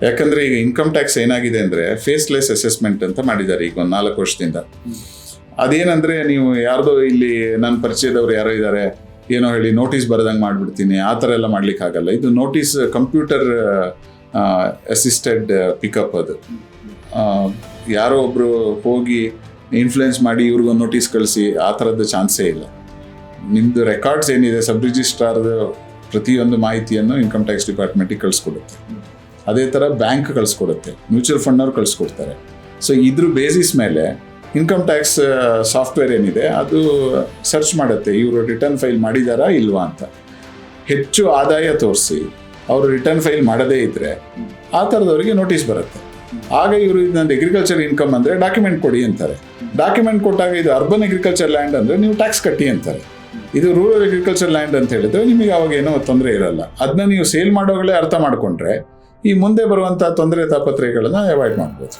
ಯಾಕಂದರೆ ಈಗ income tax ಏನಾಗಿದೆ ಅಂದರೆ ಫೇಸ್ಲೆಸ್ ಅಸೆಸ್ಮೆಂಟ್ ಅಂತ ಮಾಡಿದ್ದಾರೆ ಈಗ ಒಂದು 4 ವರ್ಷದಿಂದ. ಅದೇನಂದರೆ ನೀವು ಯಾರ್ದೋ ಇಲ್ಲಿ ನನ್ನ ಪರಿಚಯದವ್ರು ಯಾರೋ ಇದ್ದಾರೆ ಏನೋ ಹೇಳಿ ನೋಟಿಸ್ ಬರೆದಂಗೆ ಮಾಡಿಬಿಡ್ತೀನಿ, ಆ ಥರ ಎಲ್ಲ ಮಾಡ್ಲಿಕ್ಕೆ ಆಗಲ್ಲ. ಇದು ನೋಟಿಸ್ ಕಂಪ್ಯೂಟರ್ ಅಸಿಸ್ಟೆಡ್ ಪಿಕಪ್. ಅದು ಯಾರೋ ಒಬ್ಬರು ಹೋಗಿ ಇನ್ಫ್ಲುಯೆನ್ಸ್ ಮಾಡಿ ಇವ್ರಿಗೊಂದು ನೋಟಿಸ್ ಕಳಿಸಿ ಆ ಥರದ್ದು ಚಾನ್ಸೇ ಇಲ್ಲ. ನಿಮ್ಮದು ರೆಕಾರ್ಡ್ಸ್ ಏನಿದೆ ಸಬ್ ರಿಜಿಸ್ಟ್ರಾರ್ದು ಪ್ರತಿಯೊಂದು ಮಾಹಿತಿಯನ್ನು ಇನ್ಕಮ್ ಟ್ಯಾಕ್ಸ್ ಡಿಪಾರ್ಟ್ಮೆಂಟಿಗೆ ಕಳಿಸ್ಕೊಡುತ್ತೆ. ಅದೇ ಥರ ಬ್ಯಾಂಕ್ ಕಳಿಸ್ಕೊಡುತ್ತೆ, ಮ್ಯೂಚುವಲ್ ಫಂಡ್ನವ್ರು ಕಳಿಸ್ಕೊಡ್ತಾರೆ. ಸೊ ಇದ್ರ ಬೇಸಿಸ್ ಮೇಲೆ ಇನ್ಕಮ್ ಟ್ಯಾಕ್ಸ್ ಸಾಫ್ಟ್ವೇರ್ ಏನಿದೆ ಅದು ಸರ್ಚ್ ಮಾಡುತ್ತೆ ಇವರು ರಿಟರ್ನ್ ಫೈಲ್ ಮಾಡಿದಾರಾ ಇಲ್ವಾ ಅಂತ. ಹೆಚ್ಚು ಆದಾಯ ತೋರಿಸಿ ಅವರು ರಿಟರ್ನ್ ಫೈಲ್ ಮಾಡದೇ ಇದ್ದರೆ ಆ ಥರದವರಿಗೆ ನೋಟಿಸ್ ಬರುತ್ತೆ. ಆಗ ಇವರು ನಂದು ಅಗ್ರಿಕಲ್ಚರ್ ಇನ್ಕಮ್ ಅಂದರೆ ಡಾಕ್ಯುಮೆಂಟ್ ಕೊಡಿ ಅಂತಾರೆ. ಡಾಕ್ಯುಮೆಂಟ್ ಕೊಟ್ಟಾಗ ಇದು ಅರ್ಬನ್ ಅಗ್ರಿಕಲ್ಚರ್ ಲ್ಯಾಂಡ್ ಅಂದರೆ ನೀವು ಟ್ಯಾಕ್ಸ್ ಕಟ್ಟಿ ಅಂತಾರೆ. ಇದು ರೂರಲ್ ಅಗ್ರಿಕಲ್ಚರ್ ಲ್ಯಾಂಡ್ ಅಂತ ಹೇಳಿದ್ರೆ ನಿಮಗೆ ಅವಾಗ ಏನೋ ತೊಂದರೆ ಇರಲ್ಲ. ಅದನ್ನ ನೀವು ಸೇಲ್ ಮಾಡೋಗಳೇ ಅರ್ಥ ಮಾಡಿಕೊಂಡ್ರೆ ಈ ಮುಂದೆ ಬರುವಂಥ ತೊಂದರೆ ತಾಪತ್ರಯಗಳನ್ನು ಅವಾಯ್ಡ್ ಮಾಡ್ಬೋದು.